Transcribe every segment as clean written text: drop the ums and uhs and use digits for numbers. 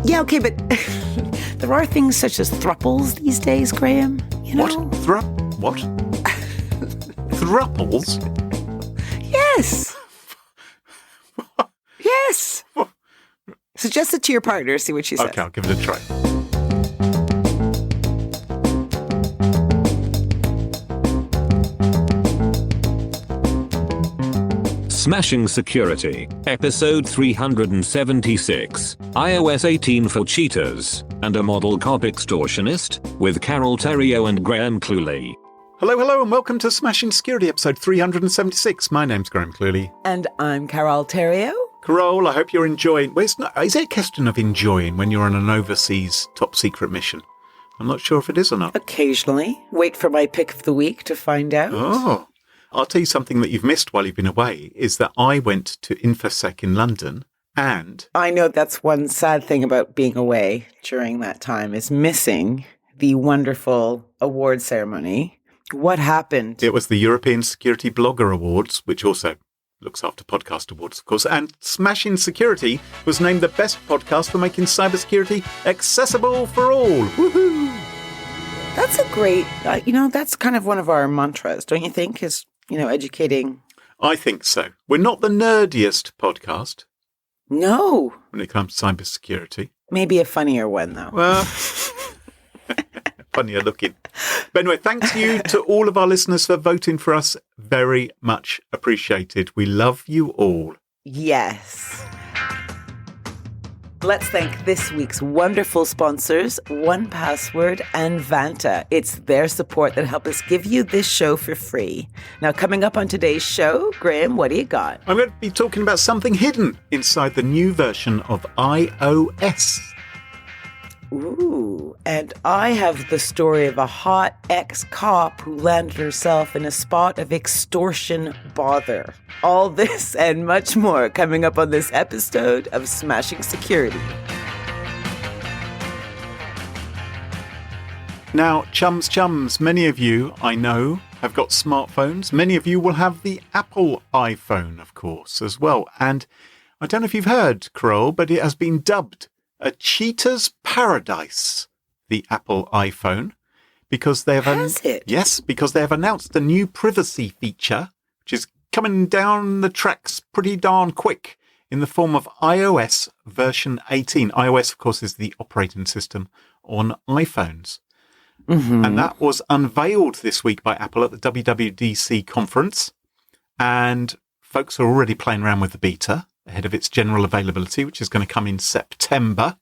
Yeah, okay, but there are things such as thruples these days, Graham. You know? What? Thruples? Yes. Yes. Suggest it to your partner, see what she says. Okay, I'll give it a try. Smashing Security, episode 376, iOS 18 for cheaters, and a model cop extortionist, with Carole, Theriault and Graham Cluley. Hello, and welcome to Smashing Security, episode 376. My name's Graham Cluley. And I'm Carole Theriault. Carole, I hope you're enjoying... Well, is it a question of enjoying when you're on an overseas top-secret mission? I'm not sure if it is or not. Occasionally. Wait for my pick of the week to find out. Oh, I'll tell you something that you've missed while you've been away, is that I went to InfoSec in London and... I know that's one sad thing about being away during that time, is missing the wonderful award ceremony. What happened? It was the European Security Blogger Awards, which also looks after podcast awards, of course, and Smashing Security was named the best podcast for making cybersecurity accessible for all. Woohoo! That's a great, that's kind of one of our mantras, don't you think, is, educating. I think so. We're not the nerdiest podcast. No. When it comes to cybersecurity. Maybe a funnier one, though. Well, funnier looking. But anyway, thanks you to all of our listeners for voting for us. Very much appreciated. We love you all. Yes. Let's thank this week's wonderful sponsors, 1Password and Vanta. It's their support that help us give you this show for free. Now, coming up on today's show, Graham, what do you got? I'm going to be talking about something hidden inside the new version of iOS. Ooh, and I have the story of a hot ex-cop who landed herself in a spot of extortion bother. All this and much more coming up on this episode of Smashing Security. Now, chums, many of you, I know, have got smartphones. Many of you will have the Apple iPhone, of course, as well. And I don't know if you've heard, Carole, but it has been dubbed a cheater's paradise, the Apple iPhone, because they have... Has it? Yes, because they have announced a new privacy feature, which is coming down the tracks pretty darn quick in the form of iOS version 18. iOS, of course, is the operating system on iPhones. Mm-hmm. And that was unveiled this week by Apple at the WWDC conference. And folks are already playing around with the beta ahead of its general availability, which is going to come in September.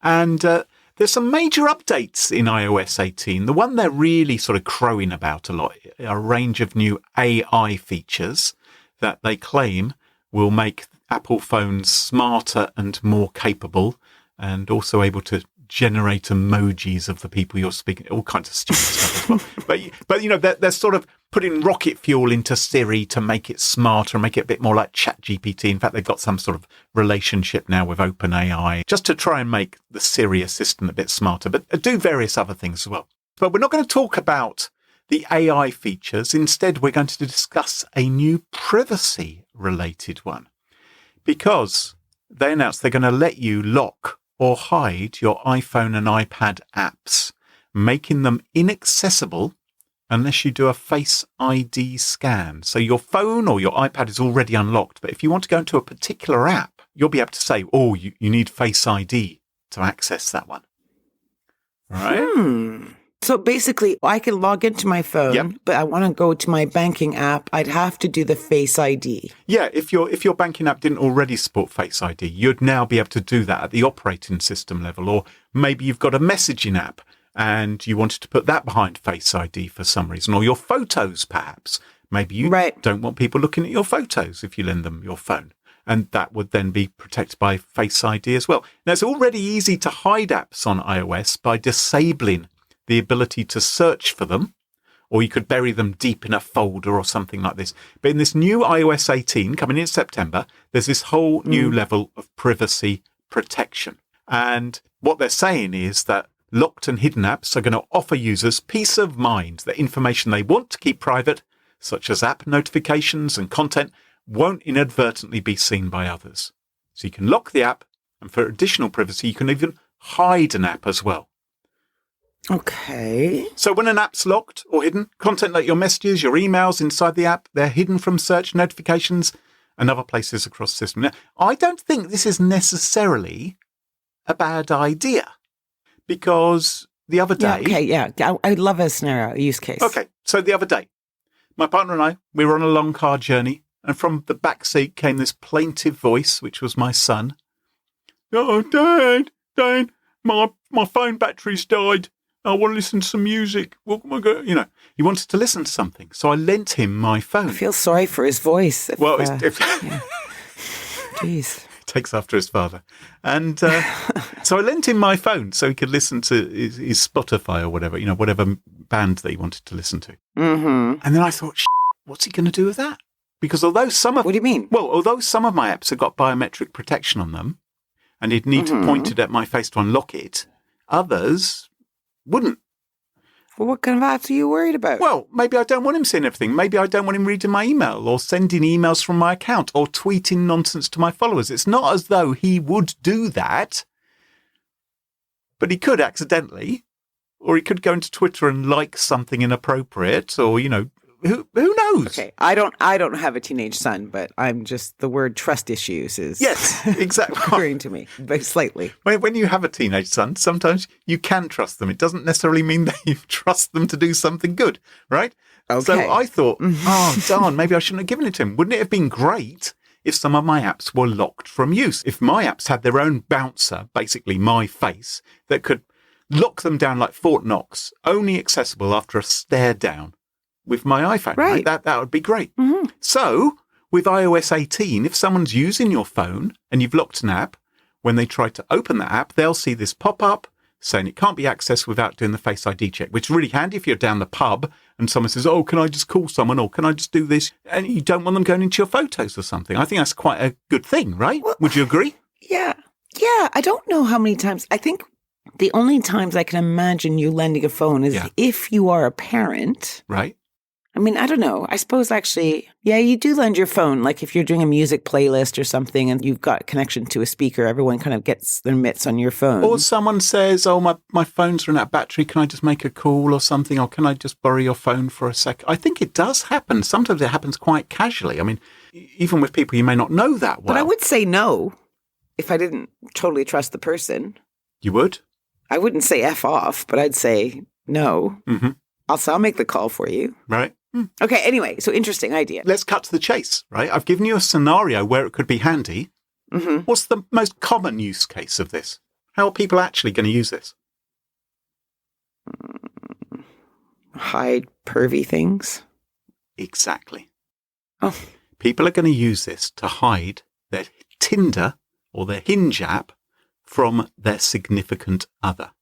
And there's some major updates in iOS 18. The one they're really sort of crowing about a lot, a range of new AI features that they claim will make Apple phones smarter and more capable, and also able to generate emojis of the people you're speaking, all kinds of stupid stuff as well. But they're sort of putting rocket fuel into Siri to make it smarter and make it a bit more like ChatGPT. In fact, they've got some sort of relationship now with OpenAI just to try and make the Siri assistant a bit smarter, but do various other things as well. But we're not going to talk about the AI features. Instead, we're going to discuss a new privacy-related one, because they announced they're going to let you lock or hide your iPhone and iPad apps, making them inaccessible unless you do a Face ID scan. So your phone or your iPad is already unlocked, but if you want to go into a particular app, you'll be able to say, you need Face ID to access that one. All right? So basically, I can log into my phone, Yep. but I want to go to my banking app. I'd have to do the Face ID. Yeah, if your banking app didn't already support Face ID, you'd now be able to do that at the operating system level. Or maybe you've got a messaging app and you wanted to put that behind Face ID for some reason. Or your photos, perhaps. Maybe you don't want people looking at your photos if you lend them your phone. And that would then be protected by Face ID as well. Now, it's already easy to hide apps on iOS by disabling the ability to search for them, or you could bury them deep in a folder or something like this. But in this new iOS 18 coming in September, there's this whole new level of privacy protection. And what they're saying is that locked and hidden apps are going to offer users peace of mind that information they want to keep private, such as app notifications and content, won't inadvertently be seen by others. So you can lock the app, And for additional privacy, you can even hide an app as well. Okay. So when an app's locked or hidden, content like your messages, your emails inside the app, they're hidden from search notifications and other places across the system. Now, I don't think this is necessarily a bad idea because the other day... I'd love a scenario, a use case. Okay, so the other day, my partner and I, we were on a long car journey, and from the back seat came this plaintive voice, which was my son. Oh, Dad, my phone battery's died. I want to listen to some music. What am I going? He wanted to listen to something, so I lent him my phone. I feel sorry for his voice. Jeez, takes after his father, and so I lent him my phone so he could listen to his Spotify or whatever, whatever band that he wanted to listen to. Mm-hmm. And then I thought, what's he going to do with that? Because although some of what do you mean? Well, although some of my apps have got biometric protection on them, and he'd need to point it at my face to unlock it, others wouldn't. Well, what kind of apps are you worried about? Well, maybe I don't want him seeing everything. Maybe I don't want him reading my email or sending emails from my account or tweeting nonsense to my followers. It's not as though he would do that, but he could accidentally, or he could go into Twitter and like something inappropriate, or, who knows? Okay, I don't have a teenage son, but I'm just, the word trust issues is yes, exactly occurring to me, but slightly. When you have a teenage son, sometimes you can trust them. It doesn't necessarily mean that you trust them to do something good, right? Okay. So I thought, oh darn, maybe I shouldn't have given it to him. Wouldn't it have been great if some of my apps were locked from use? If my apps had their own bouncer, basically my face, that could lock them down like Fort Knox, only accessible after a stare down. With my iPhone, right? That would be great. Mm-hmm. So, with iOS 18, if someone's using your phone and you've locked an app, when they try to open the app, they'll see this pop-up saying it can't be accessed without doing the Face ID check, which is really handy if you're down the pub and someone says, oh, can I just call someone or can I just do this? And you don't want them going into your photos or something. I think that's quite a good thing, right? Well, would you agree? Yeah. Yeah. I don't know how many times. I think the only times I can imagine you lending a phone is if you are a parent. Right. I mean, I don't know. I suppose actually, you do lend your phone. Like if you're doing a music playlist or something and you've got connection to a speaker, everyone kind of gets their mitts on your phone. Or someone says, oh, my phone's run out of battery. Can I just make a call or something? Or can I just borrow your phone for a sec? I think it does happen. Sometimes it happens quite casually. I mean, even with people you may not know that well. But I would say no if I didn't totally trust the person. You would? I wouldn't say F off, but I'd say no. Mm-hmm. I'll make the call for you. Right. Okay, anyway, so interesting idea. Let's cut to the chase, right? I've given you a scenario where it could be handy. Mm-hmm. What's the most common use case of this? How are people actually going to use this? Hide pervy things. Exactly. Oh. People are going to use this to hide their Tinder or their Hinge app from their significant other.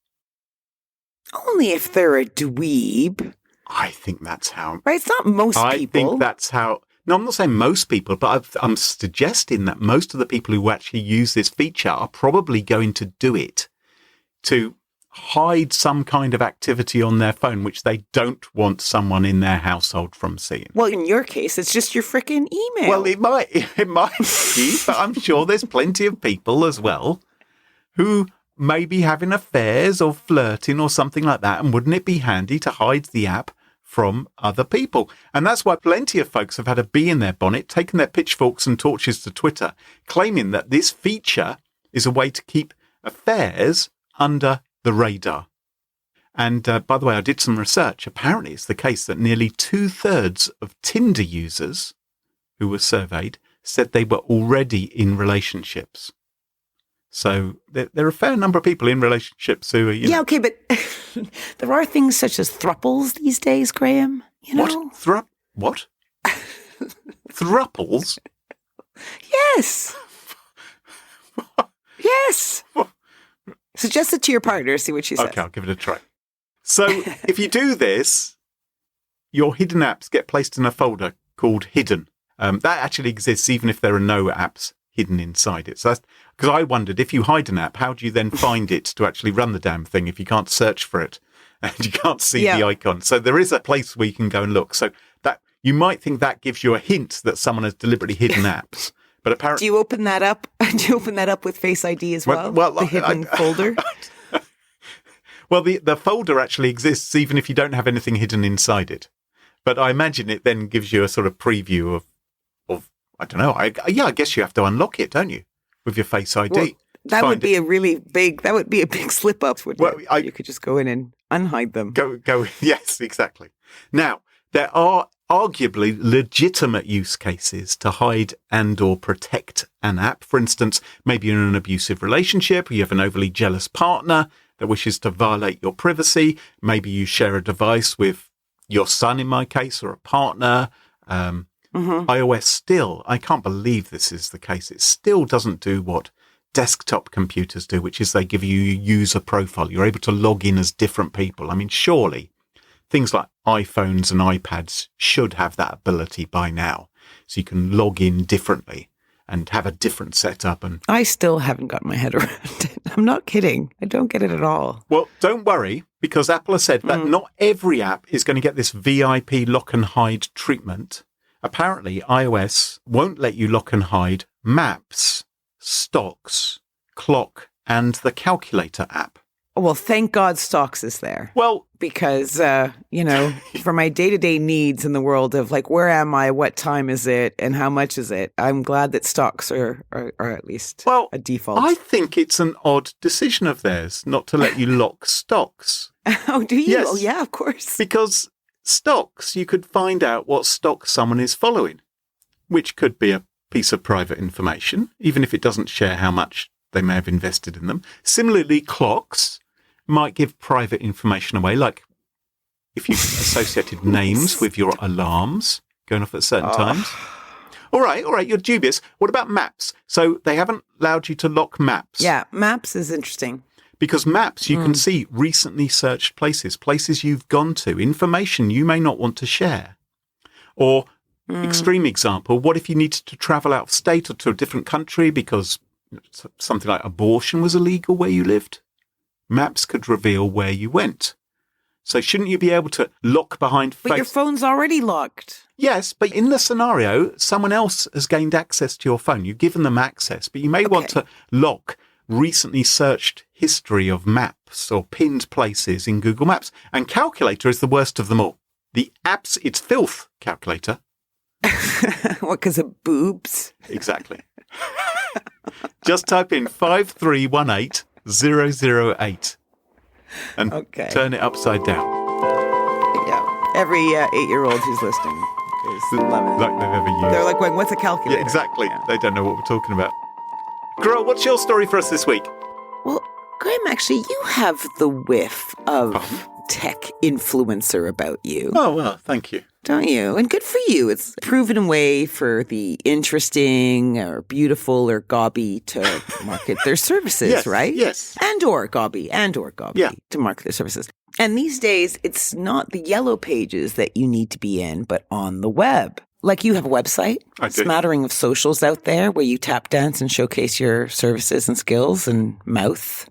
Only if they're a dweeb. I think that's how... Right, it's not most people. I think that's how... No, I'm not saying most people, but I'm suggesting that most of the people who actually use this feature are probably going to do it to hide some kind of activity on their phone which they don't want someone in their household from seeing. Well, in your case, it's just your frickin' email. Well, it might be, but I'm sure there's plenty of people as well who may be having affairs or flirting or something like that. And wouldn't it be handy to hide the app from other people? And that's why plenty of folks have had a bee in their bonnet, taken their pitchforks and torches to Twitter, claiming that this feature is a way to keep affairs under the radar. And by the way, I did some research. Apparently it's the case that nearly 2/3 of Tinder users who were surveyed said they were already in relationships. So there are a fair number of people in relationships who are, okay, but there are things such as thruples these days, Graham. You know? What? Thruples? Yes. Yes. Suggest it to your partner, see what she says. Okay, I'll give it a try. So if you do this, your hidden apps get placed in a folder called Hidden. That actually exists even if there are no apps hidden inside it. So that's because I wondered, if you hide an app, how do you then find it to actually run the damn thing if you can't search for it and you can't see the icon? So there is a place where you can go and look. So that you might think that gives you a hint that someone has deliberately hidden apps, But apparently, Do you open that up? Do you open that up with Face ID as well? The hidden folder? Well, the folder actually exists even if you don't have anything hidden inside it. But I imagine it then gives you a sort of preview of I don't know. I guess you have to unlock it, don't you, with your Face ID? Well, that would be a big slip up, wouldn't it? You could just go in and unhide them. Go. Yes, exactly. Now, there are arguably legitimate use cases to hide and or protect an app. For instance, maybe you're in an abusive relationship or you have an overly jealous partner that wishes to violate your privacy. Maybe you share a device with your son, in my case, or a partner. iOS still, I can't believe this is the case. It still doesn't do what desktop computers do, which is they give you a user profile. You're able to log in as different people. I mean, surely things like iPhones and iPads should have that ability by now. So you can log in differently and have a different setup. And I still haven't got my head around it. I'm not kidding. I don't get it at all. Well, don't worry, because Apple has said that not every app is going to get this VIP lock and hide treatment. Apparently, iOS won't let you lock and hide Maps, Stocks, Clock, and the Calculator app. Well, thank God Stocks is there. Well, because, for my day-to-day needs in the world of like, where am I, what time is it, and how much is it? I'm glad that Stocks are at least a default. I think it's an odd decision of theirs not to let you lock Stocks. Oh, do you? Yes. Oh, yeah, of course. Because Stocks, you could find out what stock someone is following, which could be a piece of private information, even if it doesn't share how much they may have invested in them. Similarly, Clocks might give private information away, like if you've associated names with your alarms going off at certain times. All right, you're dubious. What about Maps? So they haven't allowed you to lock Maps. Yeah, Maps is interesting. Because Maps, you can see recently searched places you've gone to, information you may not want to share. Or, extreme example, what if you needed to travel out of state or to a different country because something like abortion was illegal where you lived? Maps could reveal where you went. So shouldn't you be able to lock behind But your phone's already locked. Yes, but in the scenario, someone else has gained access to your phone. You've given them access, but you may want to lock recently searched history of maps or pinned places in Google Maps. And Calculator is the worst of them all. The apps, it's filth, Calculator. What, because of boobs? Exactly. Just type in 5318008 and turn it upside down. Yeah. Every 8-year-old who's listening is loving it. Like they've ever used. They're like, going, what's a calculator? Yeah, exactly. Yeah. They don't know what we're talking about. Carole, what's your story for us this week? Well, Graham, actually, you have the whiff of tech influencer about you. Oh, well, thank you. Don't you? And good for you. It's a proven way for the interesting or beautiful or gobby to market their services, yes, right? Yes. And or gobby to market their services. And these days, it's not the yellow pages that you need to be in, but on the web. Like you have a website, smattering of socials out there where you tap dance and showcase your services and skills and mouth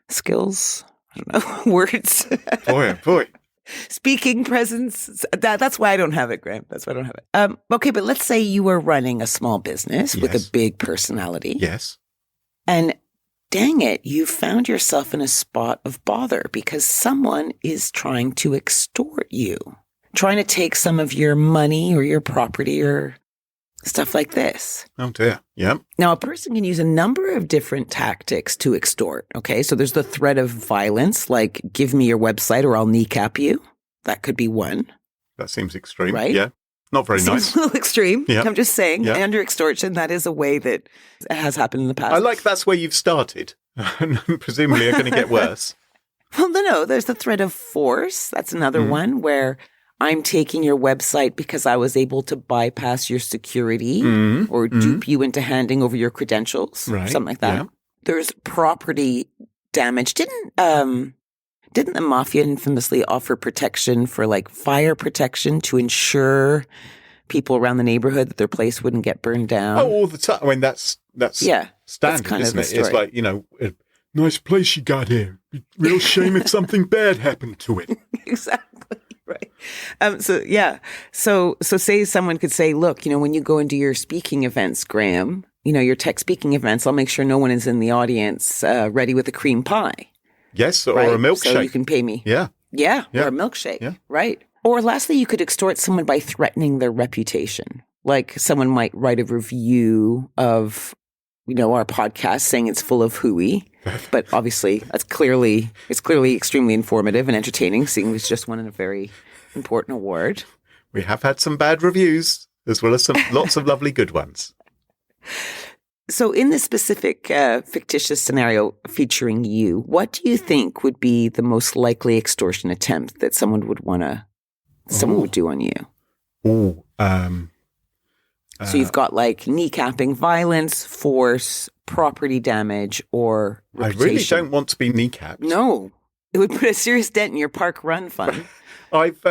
skills. I don't know, words. Boy. Speaking presence. That's why I don't have it, Graham. That's why I don't have it. Okay, but let's say you were running a small business with a big personality. Yes. And dang it, you found yourself in a spot of bother because someone is trying to extort you. Trying to take some of your money or your property or stuff like this. Oh, dear. Yeah. Now, a person can use a number of different tactics to extort, okay? So there's the threat of violence, like give me your website or I'll kneecap you. That could be one. That seems extreme. Right? Yeah. Not very nice. Seems a little extreme. Yeah. I'm just saying, yeah. Under extortion, that is a way that has happened in the past. I like that's where you've started. Presumably you're going to get worse. Well, no. There's the threat of force. That's another one where I'm taking your website because I was able to bypass your security or dupe you into handing over your credentials, something like that. Yeah. There's property damage. Didn't the mafia infamously offer protection for like fire protection to ensure people around the neighborhood that their place wouldn't get burned down? Oh, all the time. I mean, that's standard, kind isn't of it? It's like, a nice place you got here. Real shame if something bad happened to it. Exactly. Right. So say someone could say, look, when you go into your speaking events, Graham, your tech speaking events, I'll make sure no one is in the audience ready with a cream pie. Yes, or right? a milkshake. So you can pay me. Yeah. Yeah, or a milkshake, right? Or lastly, you could extort someone by threatening their reputation. Like someone might write a review of, our podcast saying it's full of hooey. But obviously, it's clearly extremely informative and entertaining, seeing it's just won a very important award. We have had some bad reviews, as well as lots of lovely good ones. So in this specific fictitious scenario featuring you, what do you think would be the most likely extortion attempt that someone would do on you? Oh, so you've got like kneecapping, violence, force, property damage, or reputation. I really don't want to be kneecapped. No, it would put a serious dent in your park run fund. I've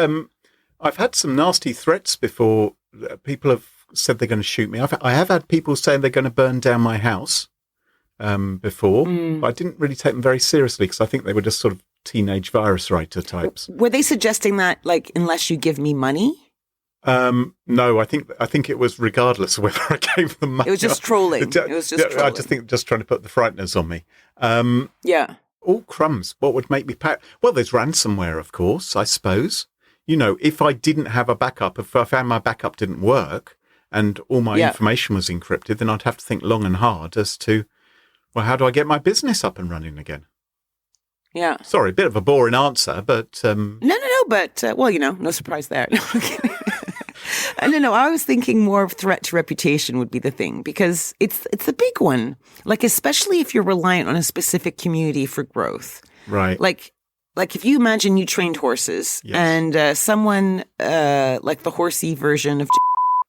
had some nasty threats before. People have said they're going to shoot me. I have had people saying they're going to burn down my house before, but I didn't really take them very seriously because I think they were just sort of teenage virus writer types. Were they suggesting that, like, unless you give me money? No, I think it was regardless of whether I gave them money. It was just trolling. I just think just trying to put the frighteners on me. Yeah. All crumbs. What would make me pack? Well, there's ransomware, of course, I suppose. If I didn't have a backup, if I found my backup didn't work and all my information was encrypted, then I'd have to think long and hard as to, well, how do I get my business up and running again? Yeah. Sorry, a bit of a boring answer, but... No, but, no surprise there. No, I was thinking more of threat to reputation would be the thing, because it's a big one. Like, especially if you're reliant on a specific community for growth. Right. Like if you imagine you trained horses and someone like the horsey version of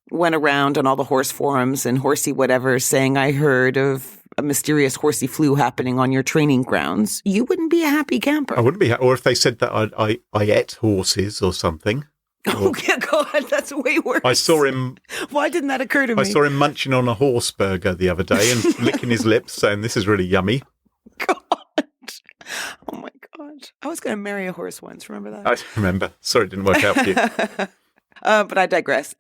went around on all the horse forums and horsey whatever saying, I heard of a mysterious horsey flu happening on your training grounds, you wouldn't be a happy camper. I wouldn't be. Or if they said that I ate horses or something. Oh, God, that's way worse. I saw him. Why didn't that occur to me? I saw him munching on a horse burger the other day and licking his lips saying, this is really yummy. God. Oh, my God. I was going to marry a horse once. Remember that? I remember. Sorry, it didn't work out for you. But I digress.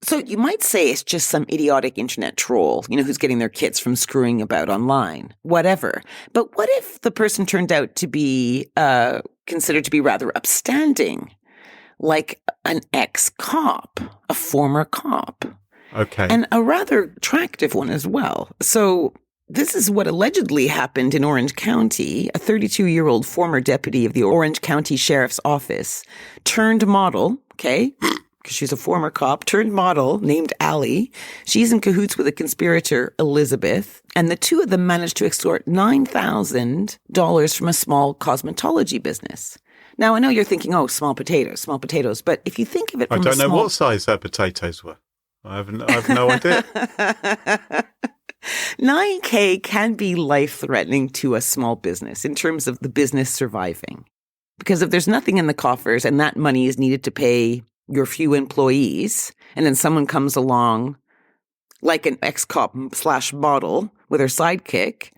So you might say it's just some idiotic internet troll, who's getting their kits from screwing about online, whatever. But what if the person turned out to be considered to be rather upstanding, like an ex-cop, a former cop? Okay. And a rather attractive one as well. So this is what allegedly happened in Orange County. A 32-year-old former deputy of the Orange County Sheriff's Office turned model, okay? Because she's a former cop, turned model named Ally. She's in cahoots with a conspirator, Elizabeth. And the two of them managed to extort $9,000 from a small cosmetology business. Now, I know you're thinking, oh, small potatoes. But if you think of it from I don't know what size her potatoes were. I have no idea. $9,000 can be life-threatening to a small business in terms of the business surviving. Because if there's nothing in the coffers and that money is needed to pay your few employees, and then someone comes along like an ex-cop / model with her sidekick,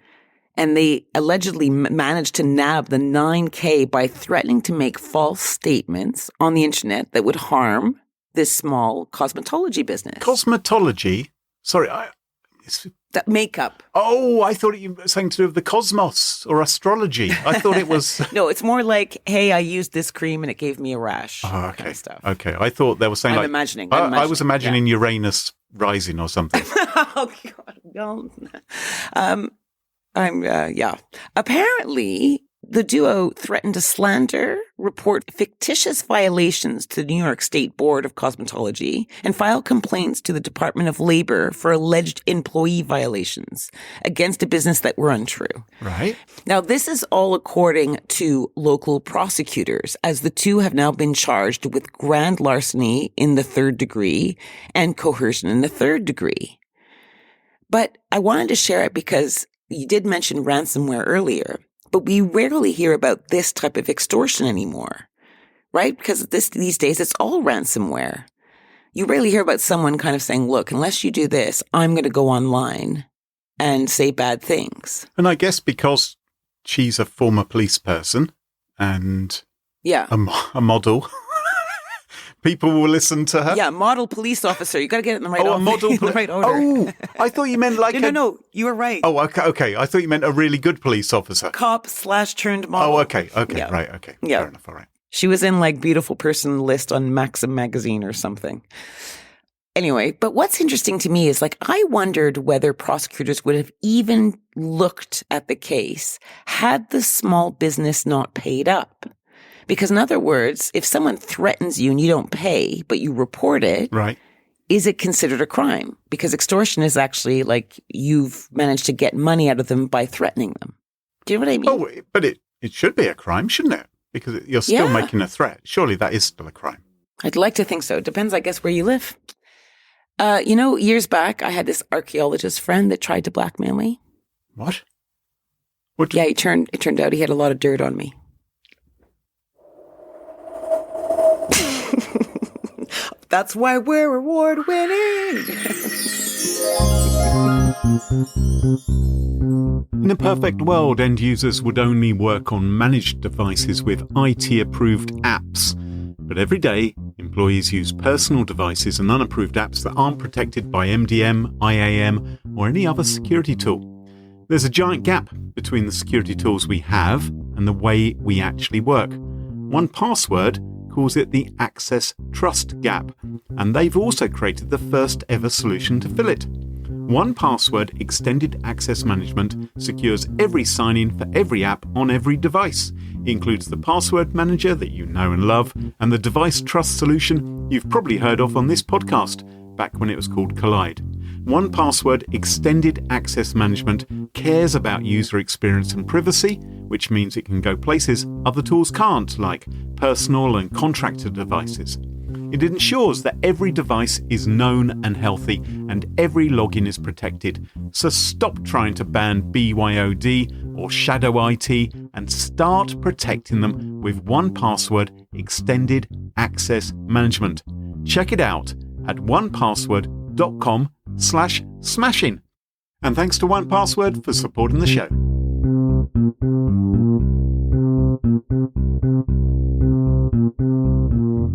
and they allegedly managed to nab the $9,000 by threatening to make false statements on the internet that would harm this small cosmetology business. Cosmetology? Sorry, That makeup. Oh, I thought you were saying to do with the cosmos or astrology. I thought it was... No, it's more like, hey, I used this cream and it gave me a rash. Oh, okay. Kind of stuff. Okay, I thought they were saying I'm imagining. I was imagining Uranus rising or something. Oh, God. No. Apparently, the duo threatened to slander, report fictitious violations to the New York State Board of Cosmetology, and file complaints to the Department of Labor for alleged employee violations against a business that were untrue. Right. Now, this is all according to local prosecutors, as the two have now been charged with grand larceny in the 3rd degree and coercion in the 3rd degree. But I wanted to share it because you did mention ransomware earlier. But we rarely hear about this type of extortion anymore, right? Because these days, it's all ransomware. You rarely hear about someone kind of saying, look, unless you do this, I'm going to go online and say bad things. And I guess because she's a former police person and a model, people will listen to her. Yeah, model police officer. You got to get it in the right order. A model the right order. Oh, I thought you meant like No, you were right. Oh, okay. I thought you meant a really good police officer. Cop / turned model. Oh, okay. Yeah. Right, okay. Yeah. Fair enough, all right. She was in like beautiful person list on Maxim magazine or something. Anyway, but what's interesting to me is like, I wondered whether prosecutors would have even looked at the case had the small business not paid up. Because in other words, if someone threatens you and you don't pay, but you report it, right, is it considered a crime? Because extortion is actually like you've managed to get money out of them by threatening them. Do you know what I mean? Oh, but it should be a crime, shouldn't it? Because you're still making a threat. Surely that is still a crime. I'd like to think so. It depends, I guess, where you live. Years back, I had this archaeologist friend that tried to blackmail me. What? Yeah, it turned out he had a lot of dirt on me. That's why we're award-winning. In a perfect world, end users would only work on managed devices with IT-approved apps. But every day, employees use personal devices and unapproved apps that aren't protected by MDM, IAM, or any other security tool. There's a giant gap between the security tools we have and the way we actually work. 1Password calls it the access trust gap, and they've also created the first ever solution to fill it. 1Password Extended Access Management secures every sign-in for every app on every device. It includes the password manager that you know and love, and the device trust solution you've probably heard of on this podcast, back when it was called Collide. 1Password Extended Access Management cares about user experience and privacy, which means it can go places other tools can't, like personal and contractor devices. It ensures that every device is known and healthy and every login is protected. So stop trying to ban BYOD or shadow IT and start protecting them with 1Password Extended Access Management. Check it out at onepassword.com/smashing. And thanks to 1Password for supporting the show.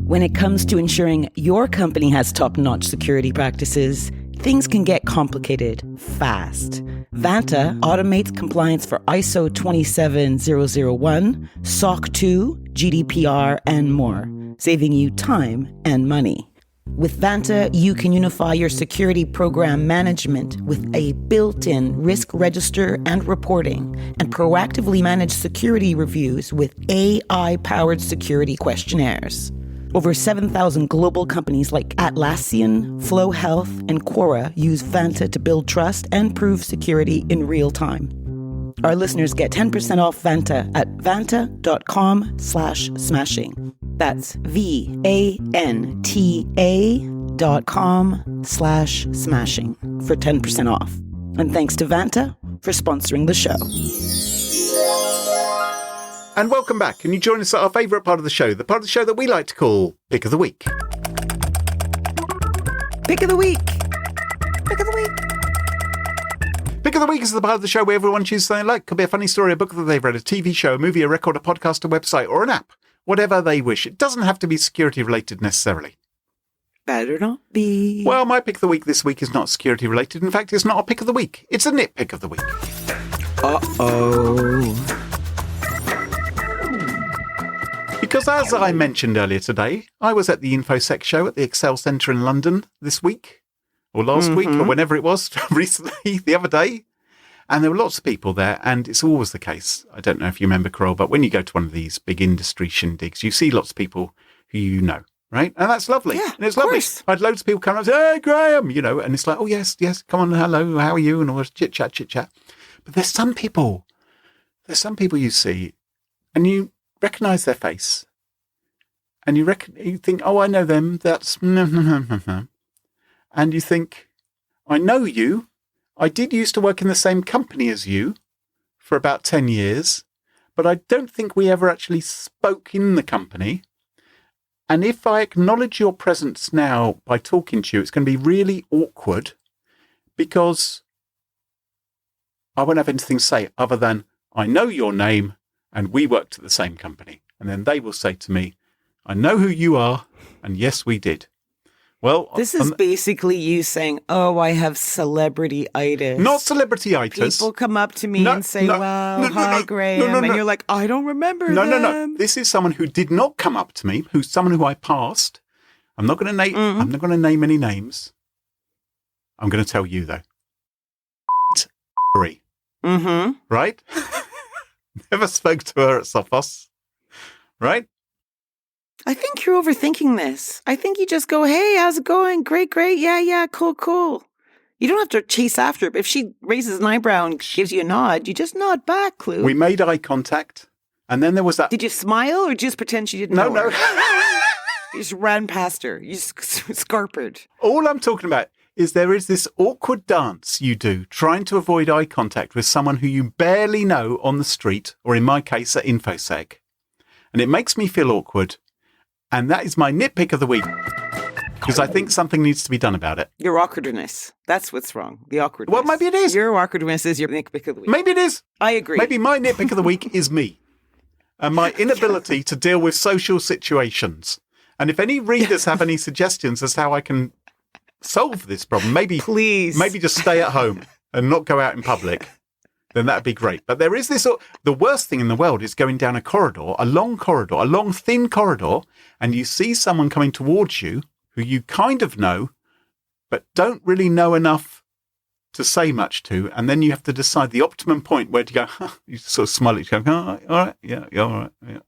When it comes to ensuring your company has top-notch security practices, things can get complicated fast. Vanta automates compliance for ISO 27001, SOC 2, GDPR, and more, saving you time and money. With Vanta, you can unify your security program management with a built-in risk register and reporting, and proactively manage security reviews with AI-powered security questionnaires. Over 7,000 global companies like Atlassian, Flow Health, and Quora use Vanta to build trust and prove security in real time. Our listeners get 10% off Vanta at vanta.com/smashing. That's VANTA.com/smashing for 10% off. And thanks to Vanta for sponsoring the show. And welcome back. Can you join us at our favourite part of the show, the part of the show that we like to call Pick of the Week. Pick of the Week. Pick of the Week. Pick of the Week is the part of the show where everyone chooses something like. Could be a funny story, a book that they've read, a TV show, a movie, a record, a podcast, a website, or an app. Whatever they wish. It doesn't have to be security related necessarily. Better not be. Well, my pick of the week this week is not security related. In fact, it's not a pick of the week. It's a nitpick of the week. Uh-oh. Because as I mentioned earlier today, I was at the InfoSec show at the Excel Centre in London this week, or last week, or whenever it was, recently, the other day. And there were lots of people there, and it's always the case. I don't know if you remember, Carole, but when you go to one of these big industry shindigs, you see lots of people who you know, right? And that's lovely. Yeah, and it's lovely. course. I had loads of people come up and say, hey, Graham, and it's like, oh, yes, come on, hello, how are you? And all this chit-chat. But there's some people you see, and you recognise their face, and you think, oh, I know them, that's and you think, I know you. I did used to work in the same company as you for about 10 years, but I don't think we ever actually spoke in the company. And if I acknowledge your presence now by talking to you, it's going to be really awkward because I won't have anything to say other than I know your name and we worked at the same company. And then they will say to me, I know who you are. And yes, we did. Well, this is basically you saying, "Oh, I have celebrity-itis." Not celebrity-itis. People come up to me and say, "Wow, hi, Graham," and you're like, "I don't remember them." No. This is someone who did not come up to me. Who's someone who I passed. I'm not going to name. I'm not going to name any names. I'm going to tell you though. Right? Never spoke to her at Sophos. Right? I think you're overthinking this. I think you just go, "Hey, how's it going? Great. Yeah, cool. You don't have to chase after her. But if she raises an eyebrow and gives you a nod, you just nod back, Clue. We made eye contact. And then there was that. Did you smile or just pretend she didn't know her? You just ran past her. You just scarpered. All I'm talking about is there is this awkward dance you do trying to avoid eye contact with someone who you barely know on the street, or in my case, at InfoSec. And it makes me feel awkward. And that is my nitpick of the week. Because I think something needs to be done about it. Your awkwardness. That's what's wrong. The awkwardness. Well, maybe it is. Your awkwardness is your nitpick of the week. Maybe it is. I agree. Maybe my nitpick of the week is me. And my inability to deal with social situations. And if any readers have any suggestions as to how I can solve this problem, maybe just stay at home and not go out in public, then that'd be great. But there is this, the worst thing in the world is going down a long, thin corridor, and you see someone coming towards you who you kind of know, but don't really know enough to say much to. And then you have to decide the optimum point where to go, you sort of smile at you, go, all right, yeah, all right, yeah.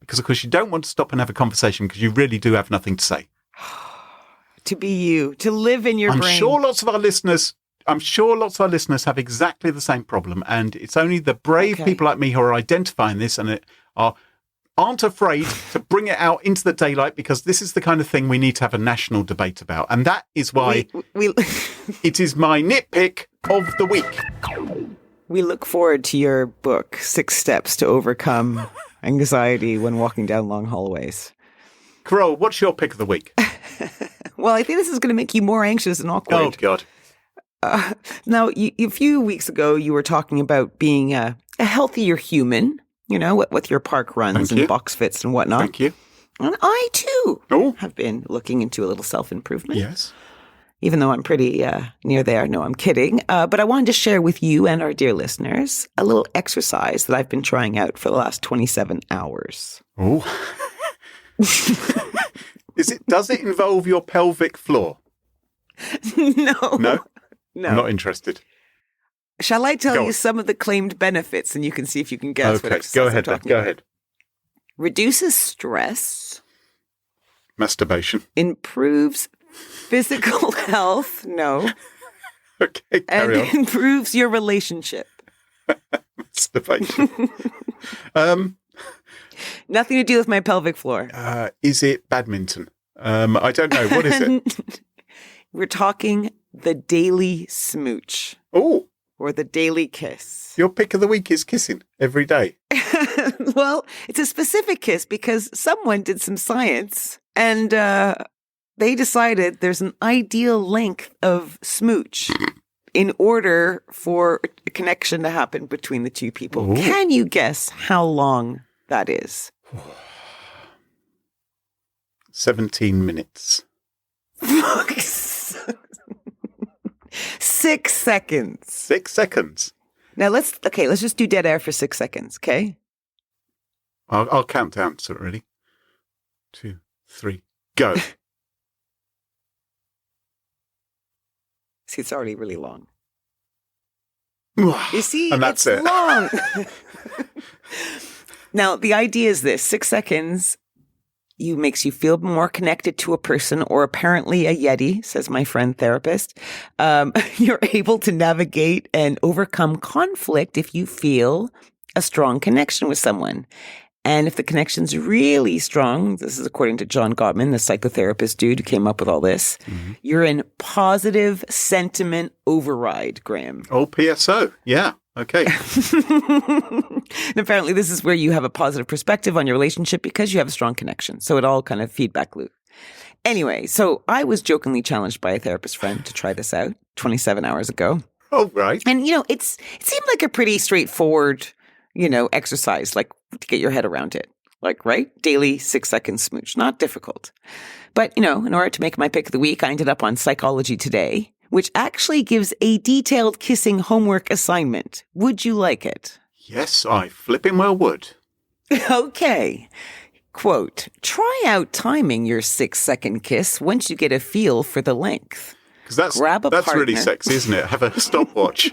Because, of course, you don't want to stop and have a conversation because you really do have nothing to say. To be you, to live in your brain. I'm sure lots of our listeners have exactly the same problem. And it's only the brave people like me who are identifying this and aren't afraid to bring it out into the daylight, because this is the kind of thing we need to have a national debate about. And that is why it is my nitpick of the week. We look forward to your book, 6 Steps to Overcome Anxiety When Walking Down Long Hallways. Carole, what's your pick of the week? Well, I think this is going to make you more anxious and awkward. Oh, God. Now, a few weeks ago, you were talking about being a healthier human, with your park runs and box fits and whatnot. Thank you. And I, too, have been looking into a little self-improvement. Yes. Even though I'm pretty near there. No, I'm kidding. But I wanted to share with you and our dear listeners a little exercise that I've been trying out for the last 27 hours. Oh. Does it involve your pelvic floor? No. No? I'm not interested. Shall I tell you some of the claimed benefits, and you can see if you can guess what exercise I'm talking about? Go ahead. Reduces stress. Masturbation. Improves physical health. No. Okay, carry on. And improves your relationship. Masturbation. Nothing to do with my pelvic floor. Is it badminton? I don't know. What is it? We're talking the daily smooch. Oh. Or the daily kiss. Your pick of the week is kissing every day. Well, it's a specific kiss because someone did some science and they decided there's an ideal length of smooch in order for a connection to happen between the two people. Ooh. Can you guess how long that is? 17 minutes. 6 seconds. 6 seconds. Now let's just do dead air for 6 seconds, okay? I'll count down. So ready? 2, 3, go. See, it's already really long. You see, and that's it's long. Now, the idea is this: 6 seconds makes you feel more connected to a person, or apparently a Yeti, says my friend therapist. You're able to navigate and overcome conflict if you feel a strong connection with someone. And if the connection's really strong, this is according to John Gottman, the psychotherapist dude who came up with all this, you're in positive sentiment override, Graham. Oh, PSO. Yeah. Okay. And apparently this is where you have a positive perspective on your relationship because you have a strong connection. So it all kind of feedback loop. Anyway, so I was jokingly challenged by a therapist friend to try this out 27 hours ago. Oh, right. And, it seemed like a pretty straightforward, exercise, like to get your head around it. Like, right? Daily 6-second smooch. Not difficult. But, in order to make my pick of the week, I ended up on Psychology Today, which actually gives a detailed kissing homework assignment. Would you like it? Yes, I flipping well would. Okay. Quote, try out timing your 6-second kiss once you get a feel for the length. Because that's really sexy, isn't it? Have a stopwatch.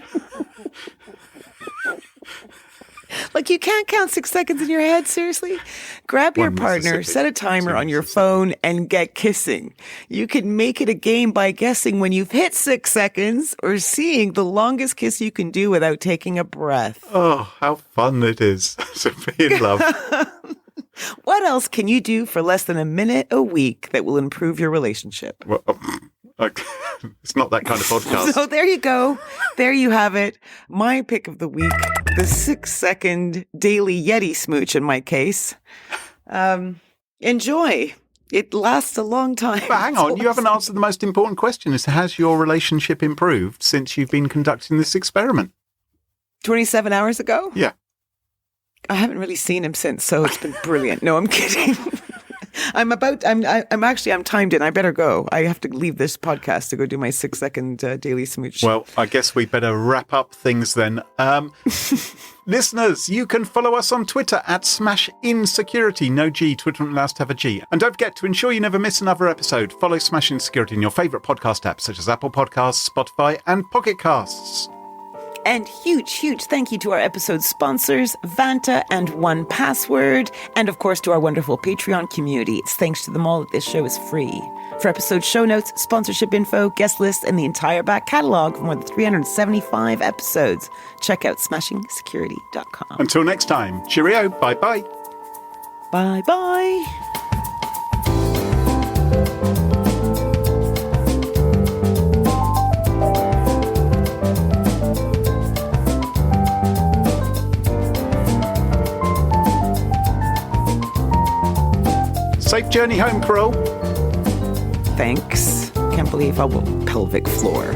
Like, you can't count 6 seconds in your head, seriously? Grab your partner, set a timer on your phone, and get kissing. You can make it a game by guessing when you've hit 6 seconds or seeing the longest kiss you can do without taking a breath. Oh, how fun it is to be in love. What else can you do for less than a minute a week that will improve your relationship? Well, it's not that kind of podcast. So there you go. There you have it. My pick of the week, the 6-second daily Yeti smooch in my case. Enjoy. It lasts a long time. But hang on, you haven't answered the most important question: has your relationship improved since you've been conducting this experiment? 27 hours ago? Yeah. I haven't really seen him since, so it's been brilliant. No, I'm kidding. I'm timed in. I better go. I have to leave this podcast to go do my 6-second daily smooch. Well, I guess we better wrap up things then. Listeners, you can follow us on Twitter at SmashInSecurity. No G, Twitter allows us to have a G. And don't forget, to ensure you never miss another episode, follow Smash Insecurity in your favourite podcast apps such as Apple Podcasts, Spotify and Pocket Casts. And huge thank you to our episode sponsors, Vanta and 1Password, and of course to our wonderful Patreon community. It's thanks to them all that this show is free. For episode show notes, sponsorship info, guest lists, and the entire back catalog of more than 375 episodes, check out smashingsecurity.com. Until next time, cheerio, bye-bye. Bye-bye. Safe journey home, Carole. Thanks. Can't believe how pelvic floor.